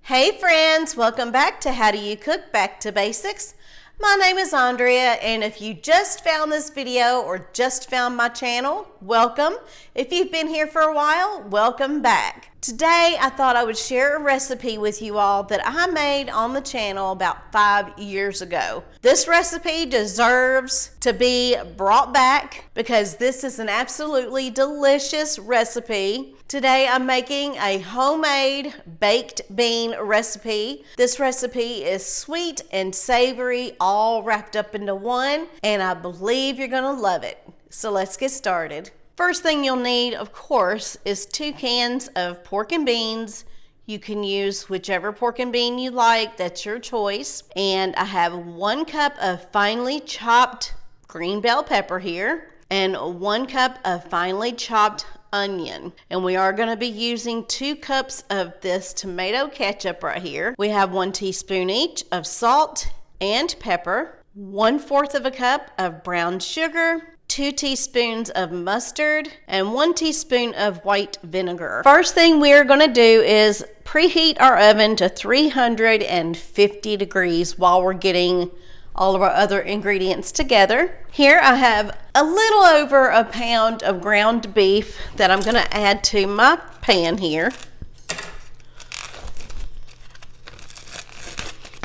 Hey friends, welcome back to How Do You Cook Back to Basics. My name is Andrea, and if you just found this video or just found my channel, welcome. If you've been here for a while, welcome back. Today I thought I would share a recipe with you all that I made on the channel about 5 years ago. This recipe deserves to be brought back because this is an absolutely delicious recipe. Today I'm making a homemade baked bean recipe. This recipe is sweet and savory all wrapped up into one, and I believe you're gonna love it. So let's get started. First thing you'll need, of course, is 2 cans of pork and beans. You can use whichever pork and bean you like, that's your choice. And I have 1 cup of finely chopped green bell pepper here and 1 cup of finely chopped onion. And we are going to be using 2 cups of this tomato ketchup right here. We have 1 teaspoon each of salt and pepper, 1/4 of a cup of brown sugar, 2 teaspoons of mustard, and 1 teaspoon of white vinegar. First thing we're going to do is preheat our oven to 350 degrees while we're getting all of our other ingredients together. Here I have a little over a pound of ground beef that I'm going to add to my pan here.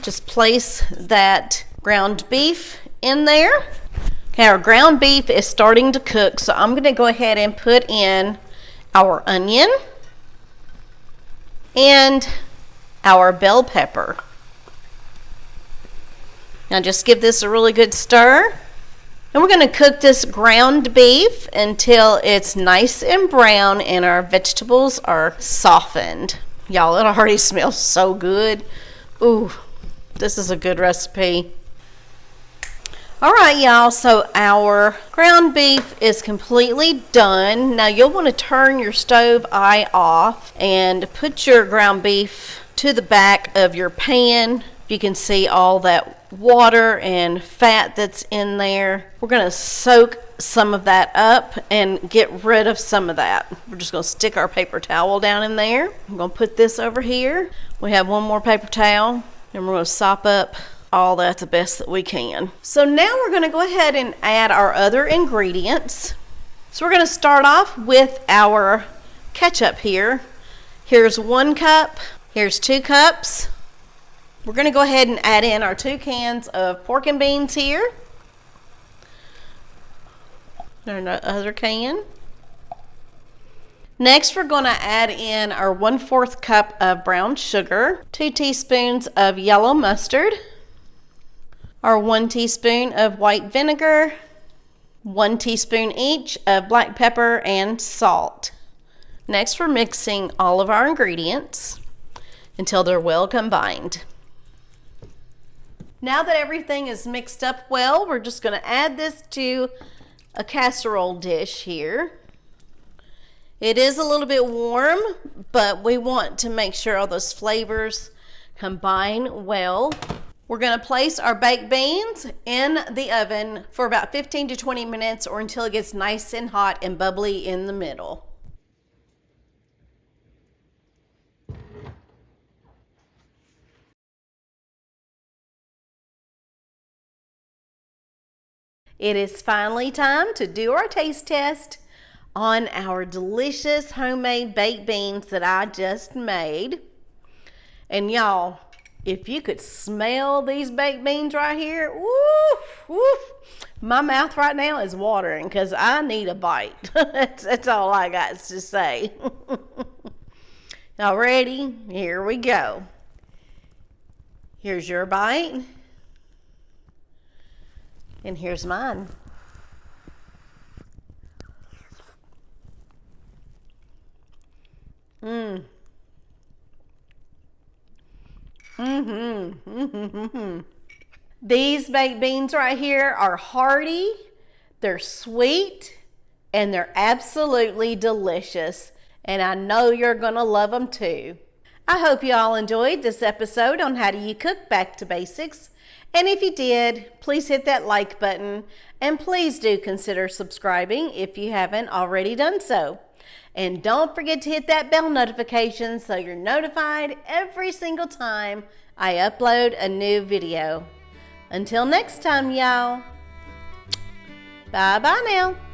Just place that ground beef in there. Okay, our ground beef is starting to cook, so I'm going to go ahead and put in our onion and our bell pepper. Now just give this a really good stir. And we're going to cook this ground beef until it's nice and brown and our vegetables are softened. Y'all, it already smells so good. Ooh, this is a good recipe. All right, y'all, so our ground beef is completely done. Now you'll want to turn your stove eye off and put your ground beef to the back of your pan. You can see all that water and fat that's in there. We're going to soak some of that up and get rid of some of that. We're just going to stick our paper towel down in there. I'm going to put this over here. We have 1 more paper towel, and we're going to sop up all that the best that we can. So now we're going to go ahead and add our other ingredients. So we're going to start off with our ketchup here. Here's 1 cup. Here's 2 cups. We're going to go ahead and add in our 2 cans of pork and beans here. There's our other can. Next, we're going to add in our 1/4 cup of brown sugar, 2 teaspoons of yellow mustard, our 1 teaspoon of white vinegar, 1 teaspoon each of black pepper and salt. Next, we're mixing all of our ingredients until they're well combined. Now that everything is mixed up well, we're just going to add this to a casserole dish here. It is a little bit warm, but we want to make sure all those flavors combine well. We're going to place our baked beans in the oven for about 15 to 20 minutes or until it gets nice and hot and bubbly in the middle. It is finally time to do our taste test on our delicious homemade baked beans that I just made. And y'all, if you could smell these baked beans right here, woof, woof, my mouth right now is watering because I need a bite. That's all I got to say. Y'all ready? Here we go. Here's your bite. And here's mine. These baked beans right here are hearty, they're sweet, and they're absolutely delicious. And I know you're gonna love them too. I hope you all enjoyed this episode on How Do You Cook Back to Basics. And if you did, please hit that like button and please do consider subscribing if you haven't already done so. And don't forget to hit that bell notification so you're notified every single time I upload a new video. Until next time, y'all. Bye-bye now.